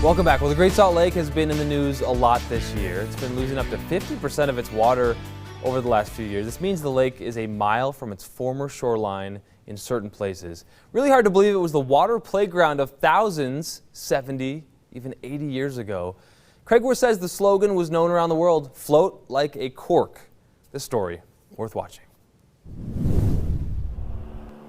Welcome back. Well, the Great Salt Lake has been in the news a lot this year. It's been losing up to 50% of its water over the last few years. This means the lake is a mile from its former shoreline in certain places. Really hard to believe it was the water playground of thousands 70, even 80 years ago. Craig Worth says the slogan was known around the world, float like a cork. This story, worth watching.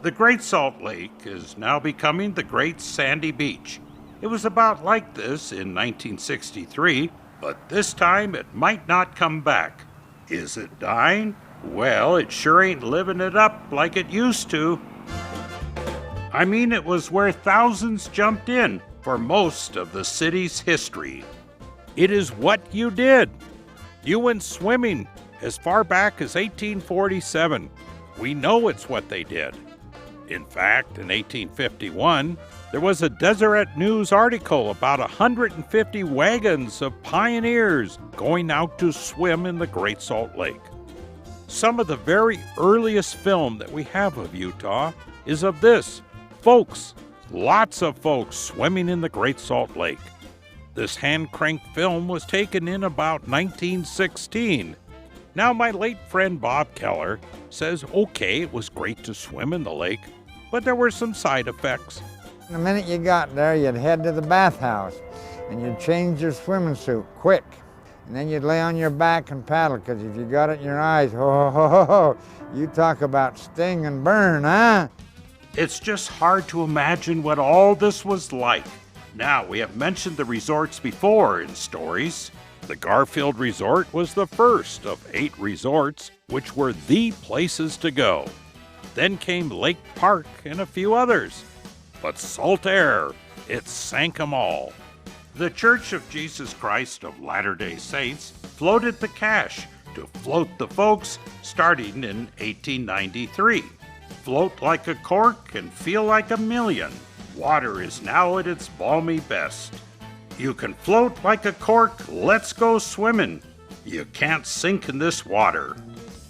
The Great Salt Lake is now becoming the Great Sandy Beach. It was about like this in 1963, but this time it might not come back. Is it dying? Well, it sure ain't living it up like it used to. I mean, it was where thousands jumped in for most of the city's history. It is what you did. You went swimming as far back as 1847. We know it's what they did. In fact, in 1851, there was a Deseret News article about 150 wagons of pioneers going out to swim in the Great Salt Lake. Some of the very earliest film that we have of Utah is of this. Folks, lots of folks swimming in the Great Salt Lake. This hand-cranked film was taken in about 1916. Now, my late friend Bob Keller says, okay, it was great to swim in the lake, but there were some side effects. The minute you got there, you'd head to the bathhouse and you'd change your swimming suit quick. And then you'd lay on your back and paddle, because if you got it in your eyes, you talk about sting and burn, huh? It's just hard to imagine what all this was like. Now, we have mentioned the resorts before in stories. The Garfield Resort was the first of 8 resorts, which were the places to go. Then came Lake Park and a few others. But Salt Air, it sank 'em all. The Church of Jesus Christ of Latter-day Saints floated the cash to float the folks starting in 1893. Float like a cork and feel like a million. Water is now at its balmy best. You can float like a cork, let's go swimming. You can't sink in this water.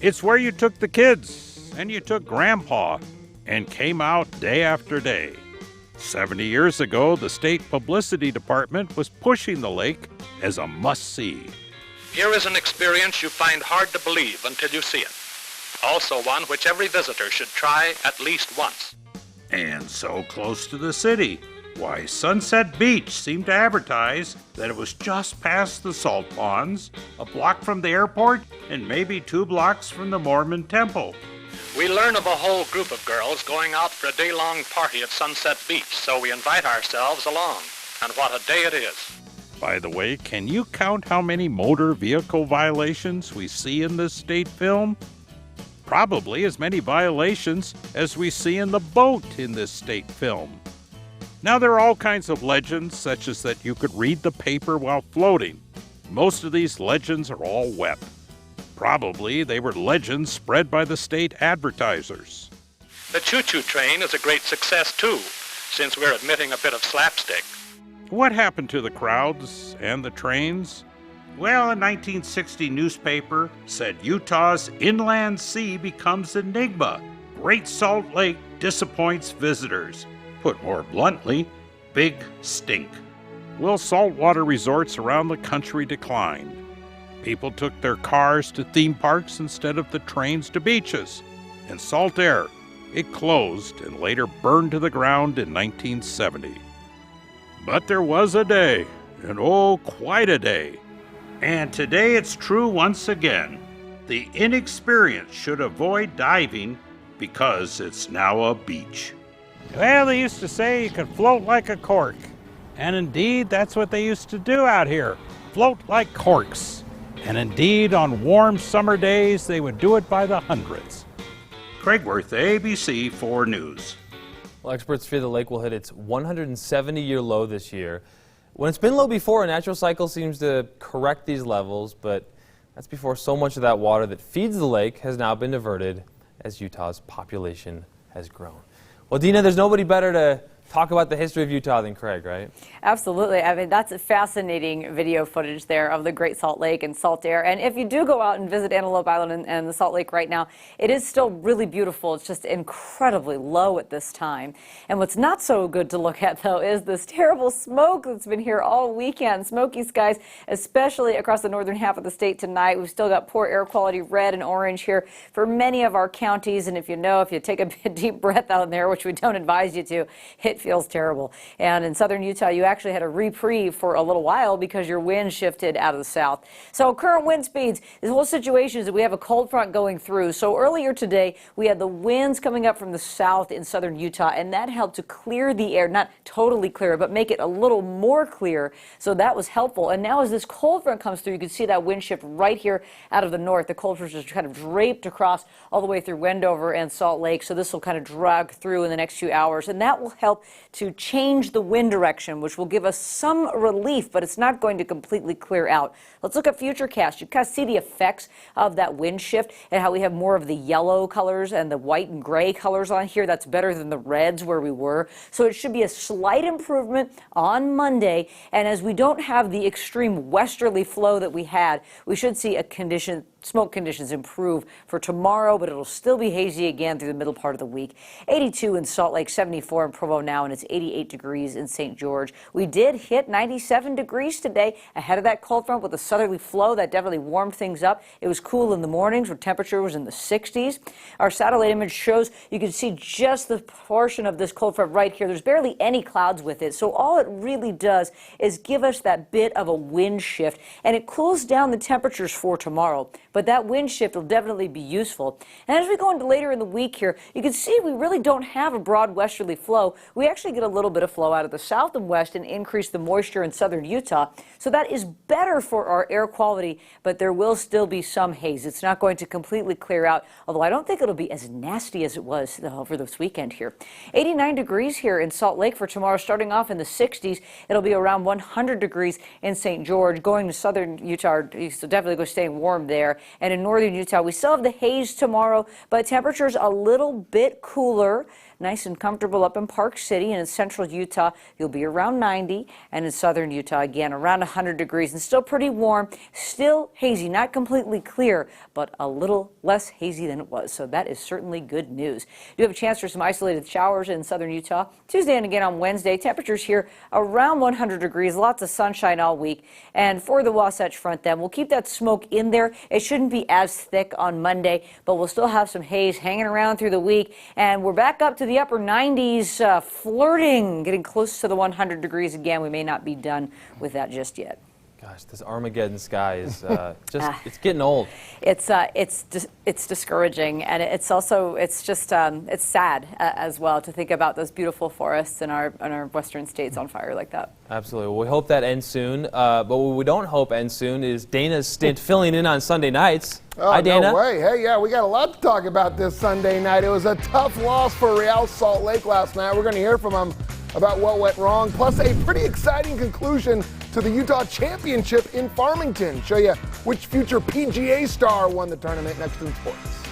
It's where you took the kids and you took Grandpa and came out day after day. 70 years ago, the state publicity department was pushing the lake as a must-see. Here is an experience you find hard to believe until you see it. Also one which every visitor should try at least once. And so close to the city. Why, Sunset Beach seemed to advertise that it was just past the salt ponds, a block from the airport, and maybe 2 blocks from the Mormon temple. We learn of a whole group of girls going out for a day-long party at Sunset Beach, so we invite ourselves along. And what a day it is. By the way, can you count how many motor vehicle violations we see in this state film? Probably as many violations as we see in the boat in this state film. Now, there are all kinds of legends, such as that you could read the paper while floating. Most of these legends are all wet. Probably they were legends spread by the state advertisers. The choo-choo train is a great success, too, since we're admitting a bit of slapstick. What happened to the crowds and the trains? Well, a 1960 newspaper said Utah's inland sea becomes enigma. Great Salt Lake disappoints visitors. Put more bluntly, big stink. Well, saltwater resorts around the country declined. People took their cars to theme parks instead of the trains to beaches. And Salt Air, it closed and later burned to the ground in 1970. But there was a day, and oh, quite a day. And today it's true once again. The inexperienced should avoid diving because it's now a beach. Well, they used to say you could float like a cork. And indeed, that's what they used to do out here. Float like corks. And indeed, on warm summer days, they would do it by the hundreds. Craig Worth, ABC 4 News. Well, experts fear the lake will hit its 170-year low this year. When it's been low before, a natural cycle seems to correct these levels, but that's before so much of that water that feeds the lake has now been diverted as Utah's population has grown. Well, Dina, there's nobody better to talk about the history of Utah than Craig, right? Absolutely. I mean, that's a fascinating video footage there of the Great Salt Lake and salt air. And if you do go out and visit Antelope Island and the Salt Lake right now, it is still really beautiful. It's just incredibly low at this time. And what's not so good to look at, though, is this terrible smoke that's been here all weekend. Smoky skies, especially across the northern half of the state tonight. We've still got poor air quality, red and orange here for many of our counties. And if you take a deep breath out there, which we don't advise you to, it feels terrible. And in southern Utah, you actually had a reprieve for a little while because your wind shifted out of the south. So current wind speeds, this whole situation is that we have a cold front going through. So earlier today, we had the winds coming up from the south in southern Utah, and that helped to clear the air, not totally clear, but make it a little more clear. So that was helpful. And now as this cold front comes through, you can see that wind shift right here out of the north. The cold front is kind of draped across all the way through Wendover and Salt Lake. So this will kind of drag through in the next few hours, and that will help to change the wind direction, which will give us some relief, but it's not going to completely clear out. Let's look at Futurecast. You kind of see the effects of that wind shift and how we have more of the yellow colors and the white and gray colors on here. That's better than the reds where we were. So it should be a slight improvement on Monday. And as we don't have the extreme westerly flow that we had, we should see smoke conditions improve for tomorrow, but it'll still be hazy again through the middle part of the week. 82 in Salt Lake, 74 in Provo now, and it's 88 degrees in St. George. We did hit 97 degrees today ahead of that cold front with a southerly flow that definitely warmed things up. It was cool in the mornings where temperature was in the 60s. Our satellite image shows you can see just the portion of this cold front right here. There's barely any clouds with it, so all it really does is give us that bit of a wind shift, and it cools down the temperatures for tomorrow. But that wind shift will definitely be useful. And as we go into later in the week here, you can see we really don't have a broad westerly flow. We actually get a little bit of flow out of the south and west and increase the moisture in southern Utah. So that is better for our air quality, but there will still be some haze. It's not going to completely clear out, although I don't think it'll be as nasty as it was over this weekend here. 89 degrees here in Salt Lake for tomorrow, starting off in the 60s. It'll be around 100 degrees in St. George. Going to southern Utah, so definitely go staying warm there. And in northern Utah, we still have the haze tomorrow, but temperatures a little bit cooler. Nice and comfortable up in Park City, and in central Utah, you'll be around 90, and in southern Utah, again, around 100 degrees, and still pretty warm, still hazy, not completely clear, but a little less hazy than it was, so that is certainly good news. You have a chance for some isolated showers in southern Utah Tuesday and again on Wednesday. Temperatures here around 100 degrees, lots of sunshine all week, and for the Wasatch Front, then, we'll keep that smoke in there. It shouldn't be as thick on Monday, but we'll still have some haze hanging around through the week, and we're back up to the upper 90s, flirting, getting close to the 100 degrees again. We may not be done with that just yet. Gosh, this Armageddon sky is it's getting old. It's discouraging, and it's sad as well to think about those beautiful forests in our western states on fire like that. Absolutely. Well, we hope that ends soon. But what we don't hope ends soon is Dana's stint filling in on Sunday nights. Oh, Hi, Dana. No way. Hey, yeah, we got a lot to talk about this Sunday night. It was a tough loss for Real Salt Lake last night. We're going to hear from him about what went wrong, plus a pretty exciting conclusion to the Utah Championship in Farmington. Show you which future PGA star won the tournament next in sports.